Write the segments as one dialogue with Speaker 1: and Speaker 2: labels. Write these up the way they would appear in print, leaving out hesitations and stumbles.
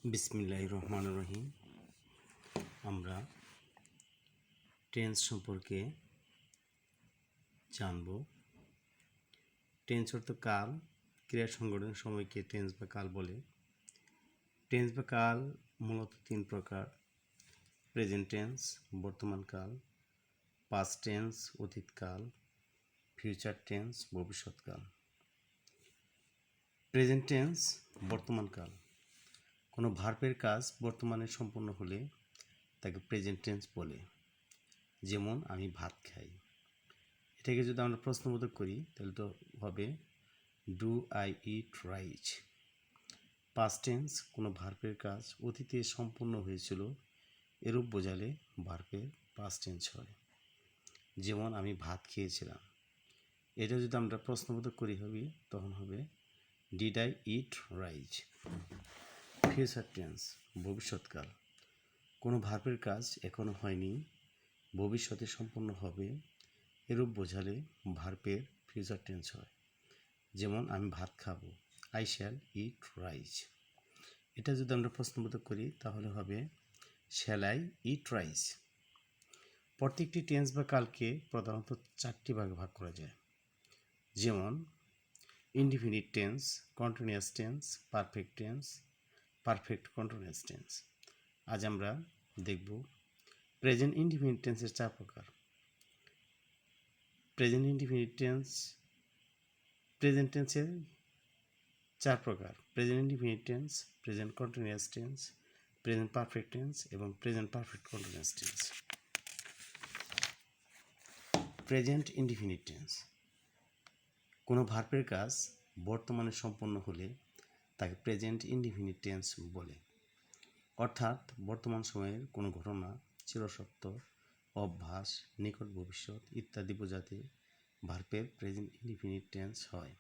Speaker 1: বিসমিল্লাহির রহমানির রহিম। আমরা টেন্স সম্পর্কে জানব। টেন্স অর্থ কাল, ক্রিয়া সংগঠনের সময়কে টেন্স বা কাল বলে। টেন্স বা কাল মূলত তিন প্রকার: প্রেজেন্ট টেন্স বর্তমান কাল, পাস্ট টেন্স অতীতকাল, ফিউচার টেন্স ভবিষ্যৎকাল। প্রেজেন্ট টেন্স বর্তমান কাল। কোনো ভার্বের কাজ বর্তমানে সম্পন্ন হলে তাকে প্রেজেন্ট টেন্স বলে। যেমন আমি ভাত খাই। এটাকে যদি আমরা প্রশ্নবোধক করি তাহলে তো হবে do I eat rice. Past tense কোনো ভার্বের কাজ অতীতে সম্পন্ন হয়েছিল এরূপ বোঝালে ভার্বের পাস্ট টেন্স হয়। যেমন আমি ভাত খেয়েছিলাম। এটা যদি আমরা প্রশ্নবোধক করি হবে তখন হবে did I eat rice. Future tense ভবিষ্যৎকাল। কোনো ভার্বের কাজ এখনো হয়নি, ভবিষ্যতে সম্পন্ন হবে এরূপ বোঝালে ভার্বের ফিউচার টেন্স হয়। যেমন আমি ভাত খাবো, আই শ্যাল ইট রাইস। এটা যদি আমরা প্রশ্নবোধক করি তাহলে হবে শ্যাল আই ইট রাইস। প্রত্যেকটি টেন্স বা কালকে প্রধানত চারটি ভাগে ভাগ করা যায়। যেমন indefinite tense, continuous tense, perfect tense, perfect continuous tense. আজ আমরা দেখব প্রেজেন্ট ইনডিফিনিট টেন্সের চার প্রকার। প্রেজেন্ট ইনডিফিনিট টেন্স প্রেজেন্ট টেন্সের চার প্রকার: present indefinite tense, present continuous tense, present perfect tense এবং present perfect continuous tense. Present indefinite tense কোনো ভার্বের কাজ বর্তমানে সম্পন্ন হলে তাকে প্রেজেন্ট ইনডিফিনিট টেন্স বলে। অর্থাৎ বর্তমান সময়ের কোনো ঘটনা, চিরসত্য, অভ্যাস, নিকট ভবিষ্যৎ ইত্যাদি বোঝাতে ভার্বের প্রেজেন্ট ইনডিফিনিট টেন্স হয়।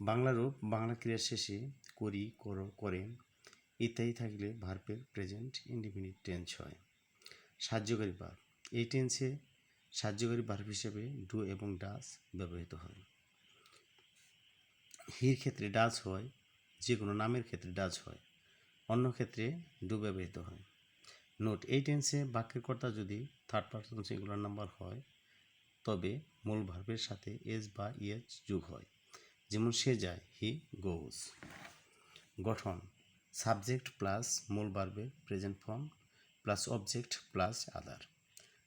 Speaker 1: বাংলা রূপ বাংলা ক্রিয়ার শেষে করি, করো, করেন ইত্যাদি থাকলে ভার্বের প্রেজেন্ট ইনডিফিনিট টেন্স হয়। সাহায্যকারী ভার্ব। এই টেন্সে সাহায্যকারী ভার্ব হিসেবে ডু এবং ডাজ ব্যবহৃত হয়। হির ক্ষেত্রে ডাজ হয়, যে কোনো নামের ক্ষেত্রে ডাজ হয়, অন্য ক্ষেত্রে ডু ব্যবহৃত হয়। নোট: এই টেন্সে বাক্যের কর্তা যদি থার্ড পারসন সিঙ্গুলার নাম্বার হয় তবে মূল ভার্বের সাথে এস বা ইএস যোগ হয়। যেমন সে যায়, হি গোজ। গঠন: সাবজেক্ট প্লাস মূল ভার্বের present form plus object plus other.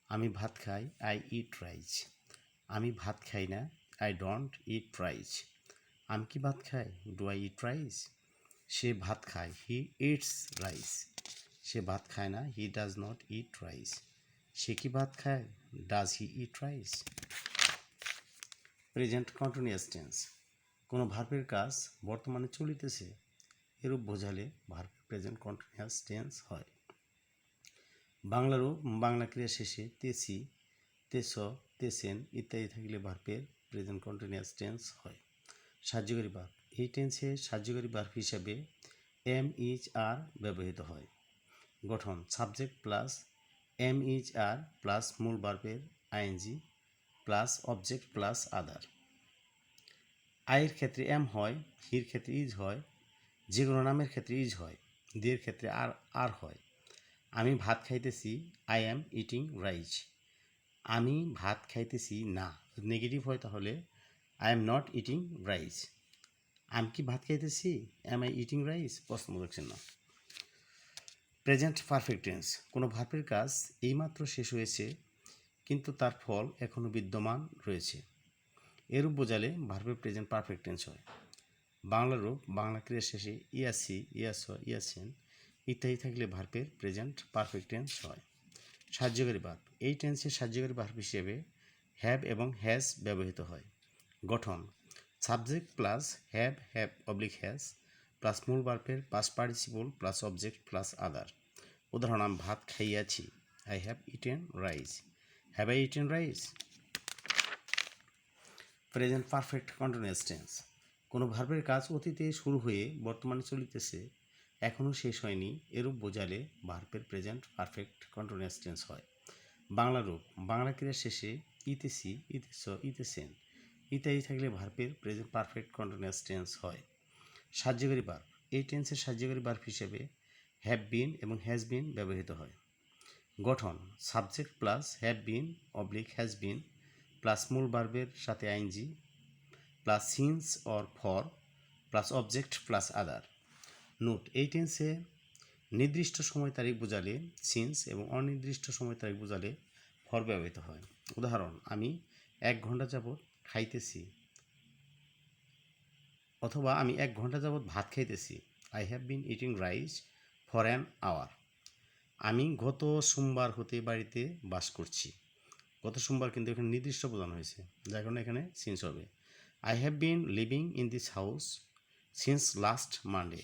Speaker 1: আমি ভাত খাই, আই ইট রাইস। আমি ভাত খাই না, আই ডোন্ট ইট রাইস। আমি কি ভাত খাই, ডু আই ইট রাইস। সে ভাত খায়, হি ইটস রাইস। সে ভাত খায় না, he does not eat rice. সে কি ভাত খায়, does he eat rice. Present continuous tense কোনো ভার্বের কাজ বর্তমানে চলিতেছে এরূপ বোঝালে ভার্ব প্রেজেন্ট কন্টিনিউয়াস টেন্স হয়। বাংলা রূপ বাংলা ক্রিয়া শেষে তেসি, তেস, তেসেন ইত্যাদি থাকলে ভার্বের প্রেজেন্ট কন্টিনিউয়াস টেন্স হয়। সাহায্যকারী ভার্ব। এই টেন্সে সাহায্যকারী ভার্ব হিসাবে এম, ইজ, আর ব্যবহৃত হয়। গঠন: subject plus am, is, are plus মূল ভার্বের ING plus object plus other. আইয়ের ক্ষেত্রে এম হয়, হির ক্ষেত্রে ইজ হয়, যে কোনো নামের ক্ষেত্রে ইজ হয়, দের ক্ষেত্রে আর আর হয়। আমি ভাত খাইতেছি, আই অ্যাম ইটিং রাইস। আমি ভাত খাইতেছি না, নেগেটিভ হয় তাহলে I am not eating rice. আমি কি ভাত খাইতেছি, অ্যাম আই ইটিং রাইস, প্রশ্নবোধক চিহ্ন। প্রেজেন্ট পারফেক্ট টেন্স কোনো ভার্বের কাজ এইমাত্র শেষ হয়েছে কিন্তু তার ফল এখনও বিদ্যমান রয়েছে এরূপ বোঝালে ভার্বের প্রেজেন্ট পারফেক্ট টেন্স হয়। বাংলা রূপ বাংলা ক্রিয়ার শেষে ইয়াসি, ইয়াস, ইয়াসেন ইত্যাদি থাকলে ভার্বের প্রেজেন্ট পারফেক্ট টেন্স হয়। সাহায্যকারী ভার্ব। এই টেন্সে সাহায্যকারী ভার্ব হিসেবে হ্যাভ এবং হ্যাজ ব্যবহৃত হয়। গঠন: subject plus have, have oblique has plus মূল ভার্বের past participle plus object plus other. উদাহরণ: আমি ভাত খাইয়াছি, I have eaten rice. Have I eaten rice. Present perfect continuous tense কোনো ভার্বের কাজ অতীতে শুরু হয়ে বর্তমানে চলিতেছে, এখনও শেষ হয়নি এরূপ বোঝালে ভার্বের প্রেজেন্ট পারফেক্ট কন্টিনিউয়াস টেন্স হয়। বাংলা রূপ বাংলা ক্রিয়ার শেষে ইতেছি, ইতেছ, ইতেছেন ইত্যাদি থাকলে ভার্বের প্রেজেন্ট পারফেক্ট কন্টিনিউয়াস টেন্স হয়। সাহায্যকারী ভার্ব এই টেন্সের সাহায্যকারী ভার্ব হিসেবে হ্যাভ বিন এবং হ্যাজ বিন ব্যবহৃত হয়। গঠন subject plus have been oblique has been plus মূল ভার্বের সাথে ING plus since or for plus object plus other. Note এই টেন্সে নির্দিষ্ট সময় তারিখ বোঝালে সিন্স এবং অনির্দিষ্ট সময় তারিখ বোঝালে ফর ব্যবহৃত হয়। উদাহরণ আমি 1 ঘন্টা যাবৎ খাইতেছি, অথবা আমি 1 ঘন্টা যাবৎ ভাত খাইতেছি। I have been eating rice for an hour. আমি গত সোমবার হতে বাড়িতে বাস করছি। গত সোমবার কিন্তু এখানে নির্দিষ্ট বোঝানো হয়েছে, যার কারণে এখানে সিন্স হবে। I have been living in this house since last Monday.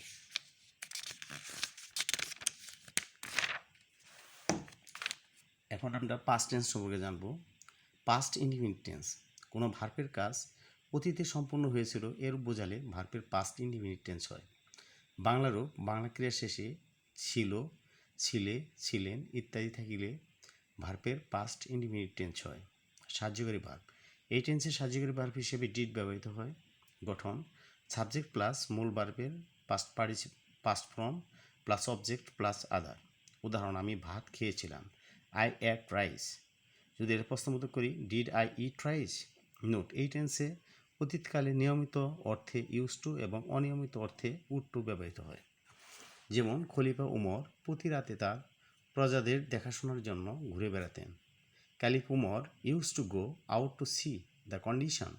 Speaker 1: এখন আমরা পাস্ট টেন্স সম্পর্কে জানব। পাস্ট ইনডিফিনিট টেন্স কোনো ভার্বের কাজ অতীতে সম্পূর্ণ হয়েছিল এর বোঝালে ভার্বের পাস্ট ইনডিফিনিট টেন্স হয়। বাংলা রূপ বাংলা ক্রিয়ার শেষে ছিল, ছিলে, ছিলেন ইত্যাদি থাকিলে ভার্বের পাস্ট ইনডিফিনিট টেন্স হয়। সাহায্যকারী ভার্ব এই টেন্সের সাহায্যকারী ভার্ব হিসেবে ডিড ব্যবহৃত হয়। গঠন সাবজেক্ট প্লাস মূল ভার্বের past form plus object plus other. উদাহরণ আমি ভাত খেয়েছিলাম, আই এট রাইস। যদি এর প্রশ্নবোধক করি, did I eat rice. Note এই টেন্সে অতীতকালে নিয়মিত অর্থে ইউজ টু এবং অনিয়মিত অর্থে উড টু ব্যবহৃত হয়। যেমন খলিফা উমর প্রতি রাতে তার প্রজাদের দেখাশোনার জন্য ঘুরে বেড়াতেন। Caliph Umar use to go out to see the condition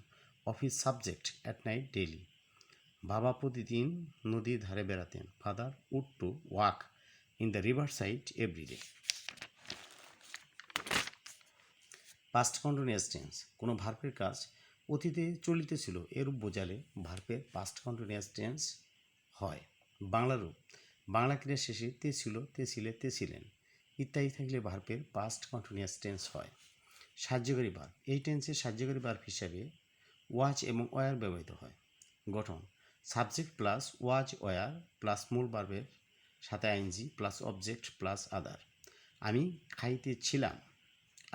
Speaker 1: of his subject at night daily. বাবা প্রতিদিন নদীর ধারে বেড়াতেন। Father would to walk in the river side everyday. Past continuous tense কোনো ভার্বের কাজ অতীতে চলিতেছিল এরূপ বোঝালে ভার্বের পাস্ট কন্টিনিউয়াস টেন্স হয়। বাংলা রূপ বাংলা ক্রিয়ার শেষে তে ছিল, তে ছিলে, তে ছিলেন ইত্যাদি থাকলে ভার্বের পাস্ট কন্টিনিউয়াস টেন্স হয়। সাহায্যকারী ভার্ব এই টেন্সের সাহায্যকারী ভার্ব হিসাবে ওয়াজ এবং ওয়ার ব্যবহৃত হয়। গঠন subject plus was were plus মূল ভার্বের সাথে ING plus object plus other. আমি খাইতেছিলাম,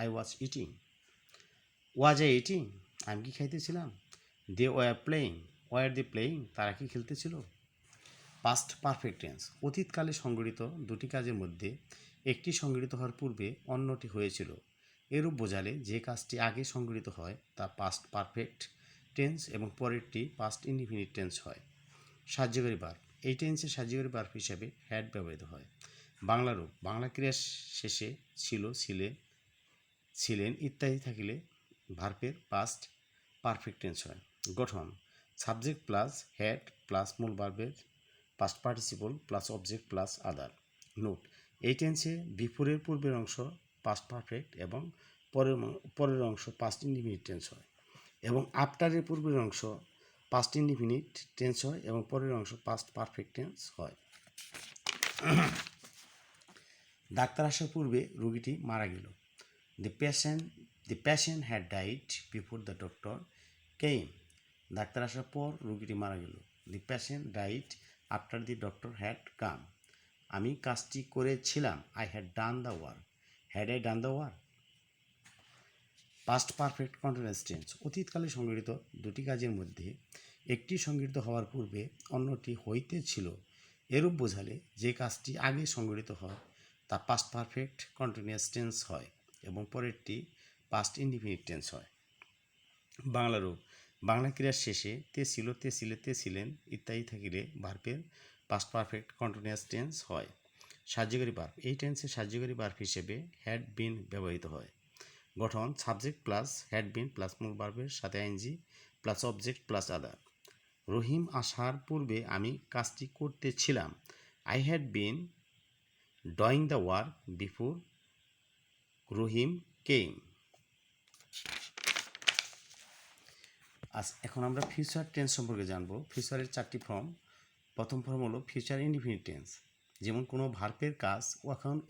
Speaker 1: I was eating. Was I eating আমি কি খাইতেছিলাম। They were playing, were they playing তারা কি খেলতেছিল। পাস্ট পারফেক্ট টেন্স অতীতকালে সংগঠিত দুটি কাজের মধ্যে একটি সংগঠিত হওয়ার পূর্বে অন্যটি হয়েছিল এরূপ বোঝালে যে কাজটি আগে সংগঠিত হয় তা পাস্ট পারফেক্ট টেন্স এবং পরেরটি পাস্ট ইনডিফিনিট টেন্স হয়। সাহায্যকারী ভার্ব এই টেন্সের সাহায্যকারী ভার্ব হিসাবে হ্যাড ব্যবহৃত হয়। বাংলা রূপ বাংলা ক্রিয়ার শেষে ছিল, ছিলে, ছিলেন ইত্যাদি থাকিলে ভার্বের পাস্ট পারফেক্ট টেন্স হয়। গঠন সাবজেক্ট প্লাস হ্যাড প্লাস মূল ভার্বের past participle plus object plus other. Note এই টেন্সে বিফোরের পূর্বের অংশ পাস্ট পারফেক্ট এবং পরের অংশ পাস্ট ইনডিফিনিট টেন্স হয়, এবং আফটারের পূর্বের অংশ পাস্ট ইনডিফিনিট টেন্স হয় এবং পরের অংশ পাস্ট পারফেক্ট টেন্স হয়। ডাক্তার আসার পূর্বে রোগীটি মারা গেল। The patient had died before the doctor came. Doctor আসার পর রোগীটি মারা গেল। The patient died after the doctor had come. আমি কাজটি করেছিলাম, I had done the work. Had I done the work? Past perfect continuous tense অতীতকালে সংগঠিত দুটি কাজের মধ্যে একটি সংগঠিত হওয়ার পূর্বে অন্যটি হইতেছিল এরূপ বোঝালে যে কাজটি আগে সংগঠিত হয় তা পাস্ট পারফেক্ট কন্টিনিউয়াস টেন্স হয় এবং পরেরটি পাস্ট ইনডিফিনিট টেন্স হয়। বাংলা রূপ বাংলা ক্রিয়ার শেষে তে ছিল, তে ছিলে, তে ছিলেন ইত্যাদি থাকিলে ভার্বের পাস্ট পারফেক্ট কন্টিনিউয়াস টেন্স হয়। সাহায্যকারী ভার্ব এই টেন্সের সাহায্যকারী ভার্ব হিসেবে হ্যাড বিন ব্যবহৃত হয়। গঠন subject plus had been plus মূল ভার্বের সাথে ING plus object plus other. Rahim আসার পূর্বে আমি কাজটি করতেছিলাম, I had been doing the work before Rahim came. এখন আমরা ফিউচার টেন্স সম্পর্কে জানবো। ফিউচারের 4টি ফর্ম। প্রথম ফর্ম হলো ফিউচার ইনডিফিনিট টেন্স, যেমন কোনো ভার্বের কাজ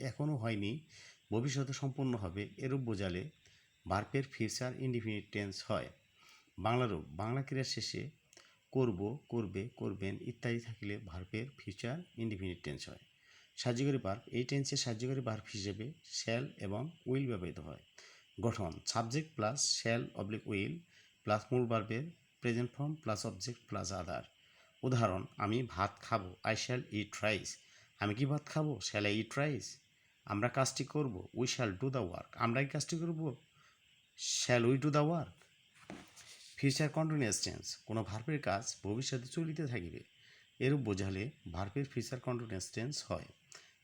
Speaker 1: এখনও হয়নি ভবিষ্যতে সম্পূর্ণ হবে এরূপ বোঝালে ভার্বের ফিউচার ইনডিফিনিট টেন্স হয়। বাংলা রূপ বাংলা ক্রিয়ার শেষে করব, করবে, করবেন ইত্যাদি থাকলে ভার্বের ফিউচার ইনডিফিনিট টেন্স হয়। সাহায্যকারী ভার্ব এই টেন্সের সাহায্যকারী ভার্ব হিসেবে শ্যাল এবং উইল ব্যবহৃত হয়। গঠন subject plus shall oblique will plus মূল ভার্বের present form plus object plus other. উদাহরণ, আমি ভাত খাবো, আই শ্যাল ইট রাইস। আমি কি ভাত খাবো, শ্যাল আই ইট রাইস। আমরা কাজটি করব, we shall do the work. আমরা এই কাজটি করব, shall we do the work. Future continuous tense, কোনো ভার্বের কাজ ভবিষ্যতে চলিতে থাকিবে, এরূপ বোঝালে ভার্বের ফিউচার কন্টিনিউয়াস টেন্স হয়।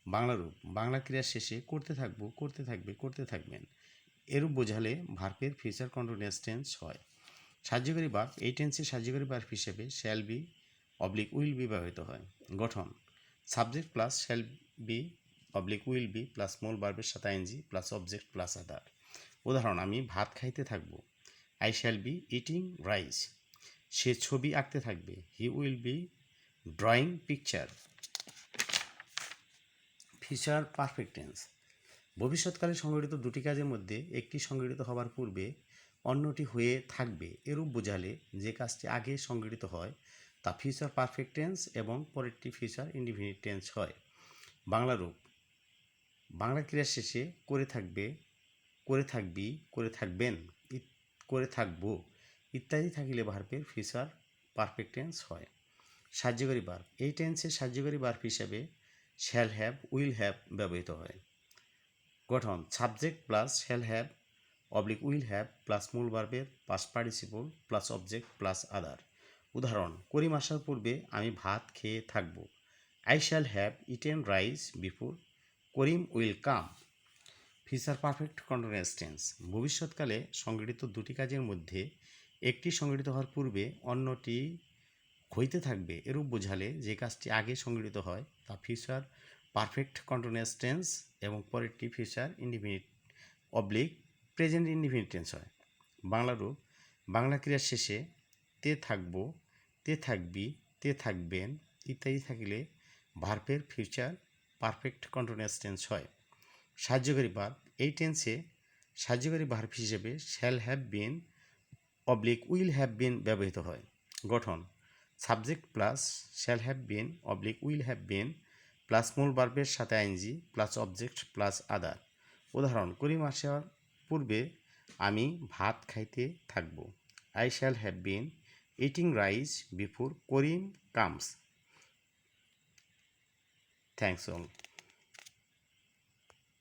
Speaker 1: বাংলা রূপ, বাংলা ক্রিয়ার শেষে করতে থাকবো, করতে থাকবে, করতে থাকবেন, এরূপ বোঝালে ভার্বের ফিউচার কন্টিনিউয়াস টেন্স হয়। সাহায্যকারী ভার্ব, এই টেন্সে সাহায্যকারী ভার্ব হিসেবে shall be oblique will be ব্যবহৃত হয়। গঠন, subject plus shall be oblique will be plus মূল ভার্বের সাথে ING plus object plus other. উদাহরণ, আমি ভাত খাইতে থাকবো, I shall be eating rice. সে ছবি আঁকতে থাকবে, he will be drawing picture. Future perfect tense, ভবিষ্যৎকালে সংঘটিত দুটি কাজের মধ্যে একটি সংঘটিত হবার পূর্বে অন্যটি হয়ে থাকবে, এরূপ বোঝালে যে কাজটি আগে সংঘটিত হয় তা ফিউচার পারফেক্ট টেন্স এবং পরেরটি ফিউচার ইনডিফিনিট টেন্স হয়। বাংলা রূপ, বাংলা ক্রিয়ার শেষে করে থাকবে, করে থাকবি, করে থাকবেন, করে থাকবো ইত্যাদি থাকিলে ভার্বের ফিউচার পারফেক্ট টেন্স হয়। সাহায্যকারী ভার্ব, এই টেন্সে সাহায্যকারী ভার্ব হিসেবে শ্যাল হ্যাভ, উইল হ্যাভ ব্যবহৃত হয়। গঠন, subject plus shall have oblique will have plus মূল ভার্বের past participle plus object plus other. উদাহরণ, করিম আসার পূর্বে আমি ভাত খেয়ে থাকবো, I shall have eaten rice before Karim will come. Future perfect continuous tense, ভবিষ্যৎকালে সংঘটিত দুটি কাজের মধ্যে একটি সংঘটিত হওয়ার পূর্বে অন্যটি হইতে থাকবে, এরূপ বোঝালে যে কাজটি আগে সংঘটিত হয় তা ফিউচার পারফেক্ট কন্টিনিউয়াস টেন্স এবং পরেরটি future indefinite oblique present indefinite tense হয়। বাংলা রূপ, বাংলা ক্রিয়ার শেষে তে থাকবো, তে থাকবি, তে থাকবেন ইত্যাদি থাকিলে ভার্বের ফিউচার পারফেক্ট কন্টিনিউয়াস টেন্স হয়। সাহায্যকারী ভার্ব, এই টেন্সে সাহায্যকারী ভার্ব হিসেবে shall have been oblique will have been ব্যবহৃত হয়। গঠন, subject plus shall have been oblique will have been plus মূল ভার্বের সাথে ING plus object plus other. উদাহরণ, করিম আসার পূর্বে আমি ভাত খাইতে থাকবো, I shall have been eating rice before Karim comes. Thanks all.